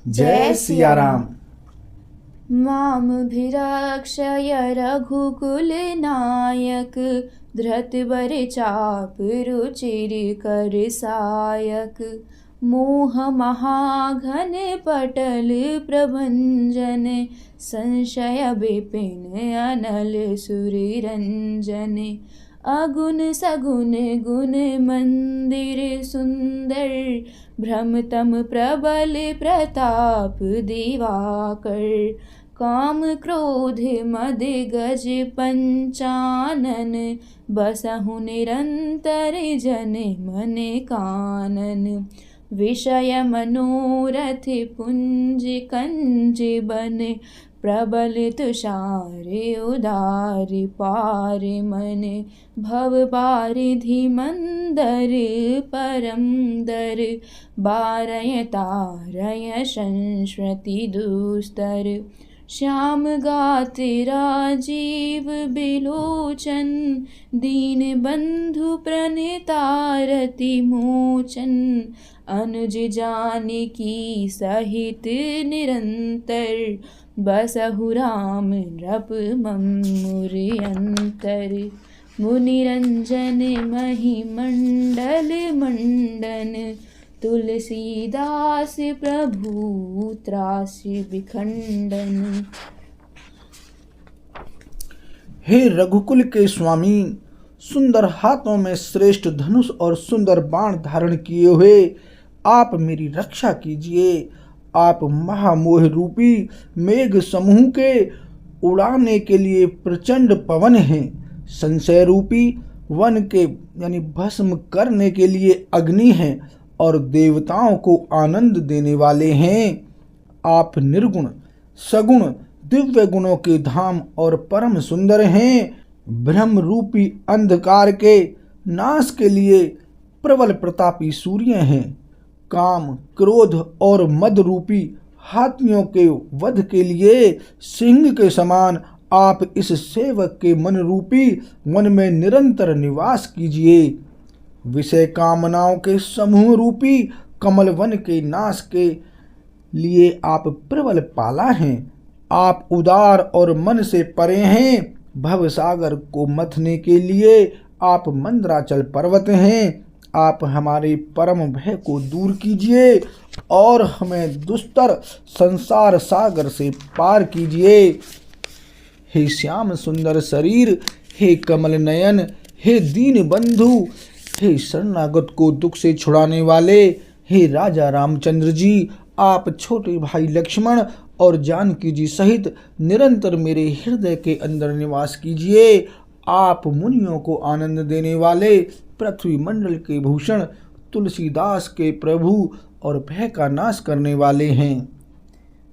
जय सिया राम। मामभिरक्षय रघुकुलनायक धृतवर चाप रुचिर सायक मोह महाघन पटल प्रभंजन संशय विपिन अनल सुररंजन अगुण सगुण गुण मंदिर सुंदर भ्रमतम प्रबल प्रताप दिवाकर काम क्रोध मद गज पंचानन बसहु निरंतर जन मन कानन विषय मनोरथ पुंज कंज बन प्रबल तुषार उदार पार मन भव बारिधि मंदर परम दर बारय तारय संस्मृति दुस्तर श्याम गात राजीव बिलोचन दीन बंधु प्रणितारति मोचन अनुज जानकी सहित निरंतर बसहु राम नृप मम्मुरि अंतर मुनिरंजन महिमंडल मंडन तुलसीदास प्रभु त्रासि विखंडन। हे रघुकुल के स्वामी, सुंदर हाथों में श्रेष्ठ धनुष और सुंदर बाण धारण किए हुए आप मेरी रक्षा कीजिए। आप महामोह रूपी मेघ समूह के उड़ाने के लिए प्रचंड पवन हैं। संशय रूपी वन के यानी भस्म करने के लिए अग्नि हैं और देवताओं को आनंद देने वाले हैं। आप निर्गुण सगुण दिव्य गुणों के धाम और परम सुंदर हैं। ब्रह्म रूपी अंधकार के नाश के लिए प्रबल प्रतापी सूर्य हैं। काम क्रोध और मद रूपी हाथियों के वध के लिए सिंह के समान आप इस सेवक के मन रूपी वन में निरंतर निवास कीजिए। विषय कामनाओं के समूह रूपी कमल वन के नाश के लिए आप प्रबल पाला हैं। आप उदार और मन से परे हैं। भव सागर को मथने के लिए आप मंदराचल पर्वत हैं। आप हमारे परम भय को दूर कीजिए और हमें दुस्तर संसार सागर से पार कीजिए। हे श्याम सुंदर शरीर, हे कमल नयन, हे दीन बंधु, हे शरणागत को दुख से छुड़ाने वाले, हे राजा रामचंद्र जी, आप छोटे भाई लक्ष्मण और जानकी जी सहित निरंतर मेरे हृदय के अंदर निवास कीजिए। आप मुनियों को आनंद देने वाले, पृथ्वी मंडल के भूषण, तुलसीदास के प्रभु और भय का नाश करने वाले हैं।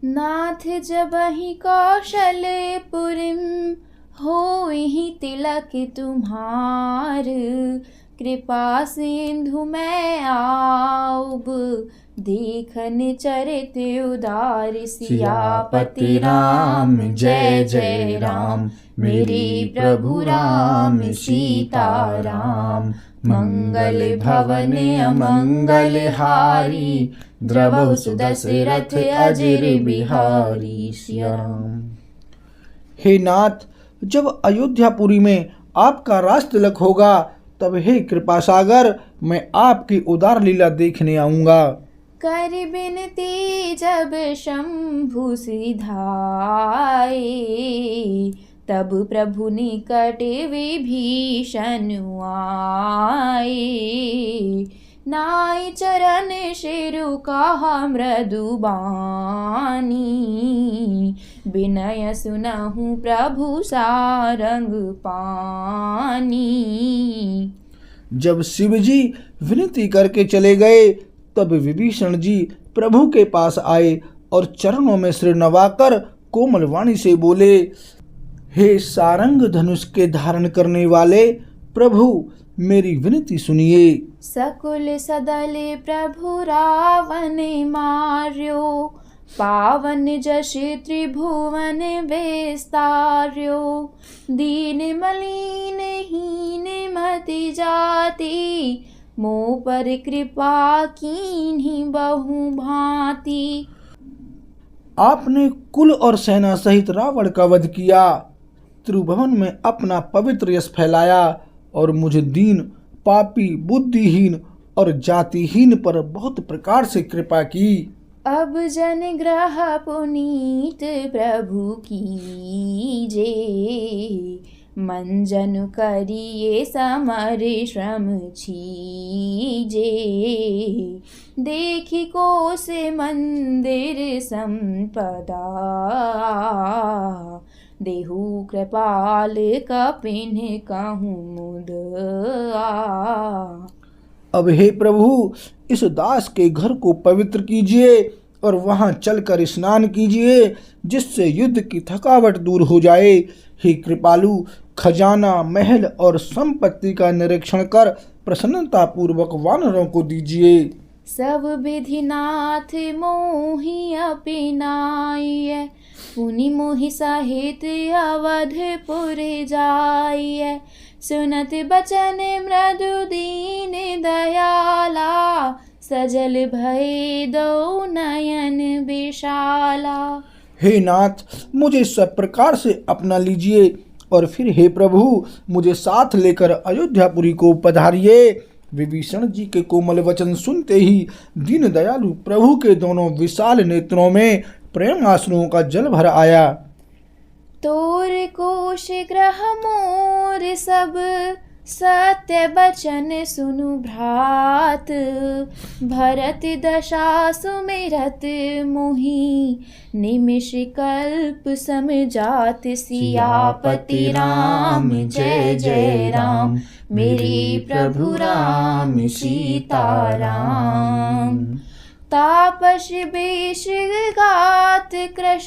नाथ जबहि कौशलपुरीं होहि तिलक तुम्हार कृपा सिंधु मैं आऊब देखन चरित उदार सियापति राम जय जय राम मेरे प्रभु राम सीता राम मंगल भवन अमंगल हारी द्रवहु सुदशरथ अजिर बिहारी सिया राम। हे नाथ, जब अयोध्यापुरी में आपका रास तिलक होगा तब हे कृपा सागर मैं आपकी उदार लीला देखने आऊंगा। कर बिनती जब शंभु सिधाए तब प्रभु निकट विभीषण आए नाई चरण शिरु कहा मृदु बानी विनय सुनहु प्रभु सारंग पानी। जब शिव जी विनती करके चले गए तब विभीषण जी प्रभु के पास आए और चरणों में सिर नवाकर कोमल वाणी से बोले, हे सारंग धनुष के धारण करने वाले प्रभु, मेरी विनती सुनिए। सकुल सदल प्रभु रावण मार्यो पावन जश त्रिभुवन विस्तार्यो दीन मलिन हीन मति जाति मोह पर कृपा कीन्ही बहु भांति। आपने कुल और सेना सहित रावण का वध किया, त्रिभुवन में अपना पवित्र यश फैलाया और मुझे दीन, पापी, बुद्धिहीन और जातिहीन पर बहुत प्रकार से कृपा की। अब जन ग्रह पुनीत प्रभु कीजे, मन जनु करिए समर श्रम छीजे। देखी कोस मंदिर संपदा, देहु कृपाल कपिन कहूँ मुदआ। अब हे प्रभु, इस दास के घर को पवित्र कीजिए और वहां चलकर स्नान कीजिए, जिससे युद्ध की थकावट दूर हो जाए। हे कृपालु, खजाना, महल और संपत्ति का निरीक्षण कर प्रसन्नता पूर्वक वानरों को दीजिए। सब विधिनाथ मोहि अपिनाइय, पुनि मोहि सहित अवधपुर जाइय। सुनत बचन मृदु दीन दयाला, सजल भय दो नयन विशाला। हे नाथ, मुझे सब प्रकार से अपना लीजिए और फिर हे प्रभु, मुझे साथ लेकर अयोध्यापुरी को पधारिए। विभीषण जी के कोमल वचन सुनते ही दीन दयालु प्रभु के दोनों विशाल नेत्रों में प्रेम आंसुओं का जल भर आया। तोर कोश ग्रह मोर सब, सत्य बचन सुनु भ्रात। भरत दशा सुमिरत मोहि, निमिष कल्प समझात। सियापति राम जय जय राम, मेरे प्रभु राम सीताराम। तापस बेश गात कृश,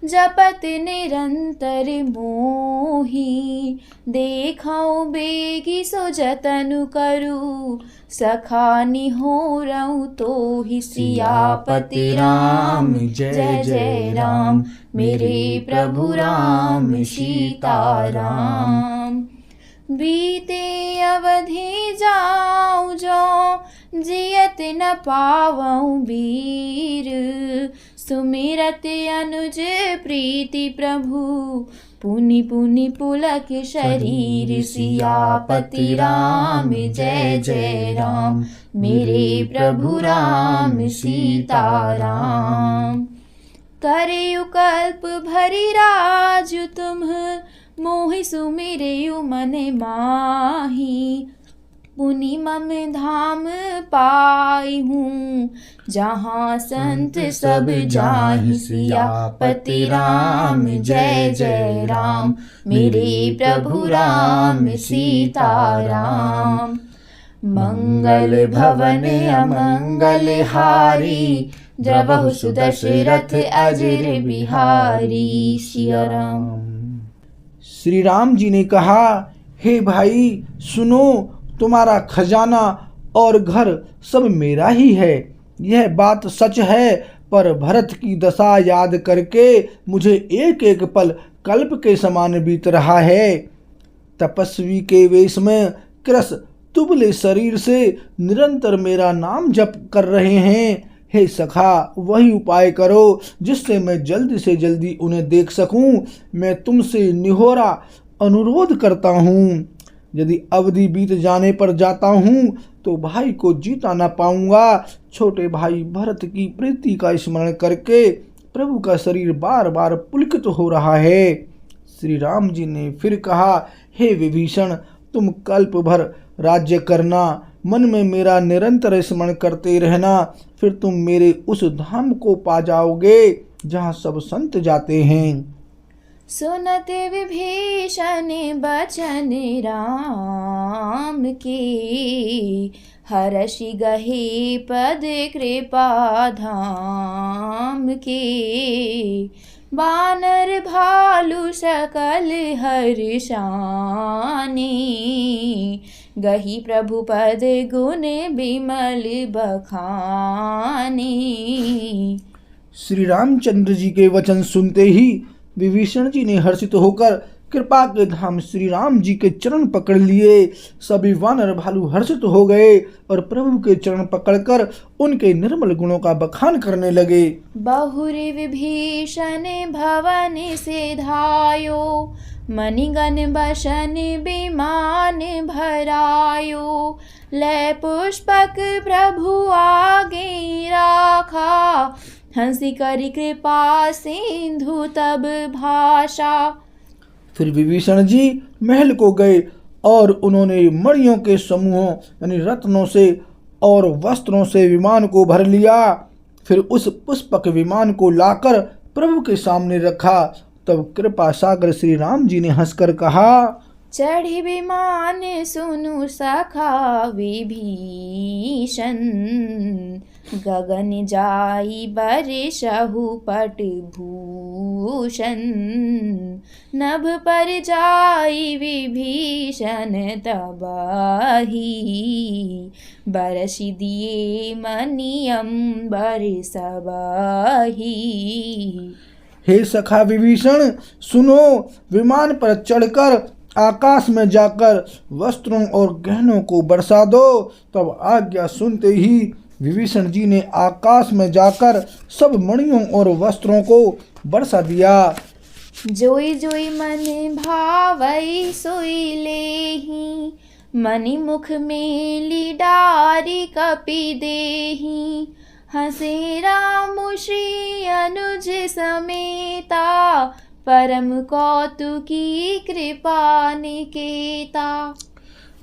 जपत निरंतर मोहि। देखौ बेगी सो जतनु करु, सखा निहोरौ तोहि। सियापति राम जय जय राम, मेरे प्रभु राम सीताराम। बीते अवधि जाऊं जो, जियत न पावऊं वीर। सुमिरत अनुज प्रीति प्रभु, पुनि पुनि पुलक शरीर। सियापति राम जय जय राम, मेरे प्रभु राम सीताराम। करेयु कल्प भरि राजु तुम, मोहि सुमिरेयु मन माही। पुनि मम धाम पाई हूँ, जहाँ संत सब जाहि। सियापति राम जय जय राम, मेरे प्रभु राम सीताराम। मंगल भवन अमंगल हारी, द्रवहु सुदशरथ अजर बिहारी। सिया राम। श्री राम जी ने कहा, हे भाई सुनो, तुम्हारा खजाना और घर सब मेरा ही है। यह बात सच है, पर भरत की दशा याद करके मुझे एक एक पल कल्प के समान बीत रहा है। तपस्वी के वेश में कृश तुबले शरीर से निरंतर मेरा नाम जप कर रहे हैं। हे सखा, वही उपाय करो जिससे मैं जल्दी से जल्दी उन्हें देख सकूं। मैं तुमसे निहोरा अनुरोध करता हूँ। यदि अवधि बीत जाने पर जाता हूँ तो भाई को जीता ना पाऊंगा। छोटे भाई भरत की प्रीति का स्मरण करके प्रभु का शरीर बार बार पुलकित हो रहा है। श्री राम जी ने फिर कहा, हे विभीषण, तुम कल्प भर राज्य करना, मन में मेरा निरंतर स्मरण करते रहना, फिर तुम मेरे उस धाम को पा जाओगे जहाँ सब संत जाते हैं। सुनत विभीषण बचन राम के, हर्षि गहे पद कृपा धाम के। बानर भालु सकल हर्षानी, गही प्रभु पद गुण बिमल बखानी। श्री रामचंद्र जी के वचन सुनते ही विभीषण जी ने हर्षित होकर कृपा के धाम श्री राम जी के चरण पकड़ लिए। सभी वानर भालू हर्षित हो गए और प्रभु के चरण पकड़कर उनके निर्मल गुणों का बखान करने लगे। बहुरि विभीषण भवन से धायो, मणिगण बसन विमान भरायो। लय पुष्पक प्रभु आगे राखा, हंसी करि कृपा सिंधु तब भाषा। फिर विभीषण जी महल को गए और उन्होंने मणियों के समूहों यानी रत्नों से और वस्त्रों से विमान को भर लिया। फिर उस पुष्पक विमान को लाकर प्रभु के सामने रखा। तब कृपा सागर श्री राम जी ने हंसकर कहा, चढ़ी विमान सुनु सखा विभीषण, गगन जाई बरसहु पट भूषण। नभ पर जाई विभीषण तबाही, बरसि दिए मनि अम्बर सबही। हे सखा विभीषण, सुनो, विमान पर चढ़कर आकाश में जाकर वस्त्रों और गहनों को बरसा दो। तब आज्ञा सुनते ही विभीषण जी ने आकाश में जाकर सब मणियों और वस्त्रों को बरसा दिया। जोई जोई मन भावई सोई लेहि, मणि मुख मेली डारी कपि देहि। हंसे राम श्री अनुज समेता, परम कौतुकी कृपा निकेता।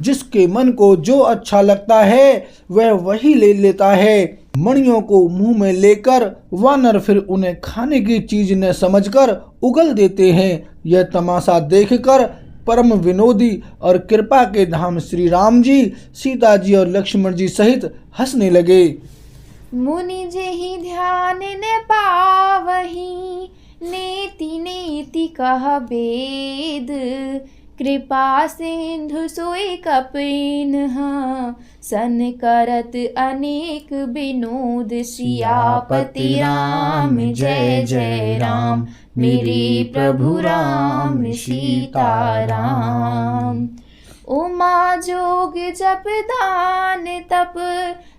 जिसके मन को जो अच्छा लगता है वह वही ले लेता है। मणियों को मुंह में लेकर वानर फिर उन्हें खाने की चीज न समझकर उगल देते हैं। यह तमाशा देखकर परम विनोदी और कृपा के धाम श्री राम जी, सीता जी और लक्ष्मण जी सहित हंसने लगे। मुनि जेहि ध्यान न पावहि, नेति नेति कह वेद। कृपा सिंधु सोई कपिन्ह, सन करत अनेक विनोद। सियापति राम जय जय राम, मेरे प्रभु राम सीता राम। उमा जोग जप दान तप,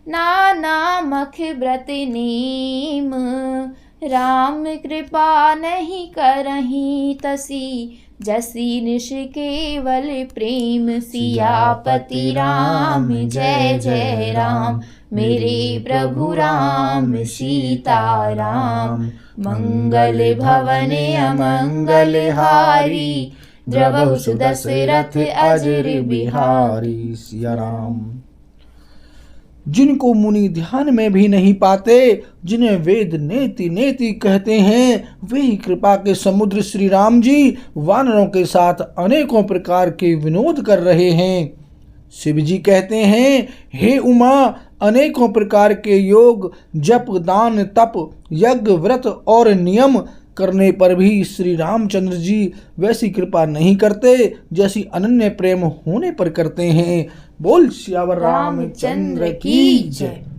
नाना मख व्रत नेम। राम कृपा नहीं करहीं तसी, जसी निश केवल प्रेम। सियापति राम जय जय राम, मेरे प्रभु राम सीता राम। मंगल भवन अमंगल हारी, द्रवहु सुदशरथ अजर बिहारी। सिया राम। जिनको मुनि ध्यान में भी नहीं पाते, जिन्हें वेद नेति नेति कहते हैं, वे ही कृपा के समुद्र श्री राम जी वानरों के साथ अनेकों प्रकार के विनोद कर रहे हैं। शिव जी कहते हैं, हे उमा, अनेकों प्रकार के योग, जप, दान, तप, यज्ञ, व्रत और नियम करने पर भी श्री रामचंद्र जी वैसी कृपा नहीं करते जैसी अनन्य प्रेम होने पर करते हैं। बोल सियावर रामचंद्र की जय।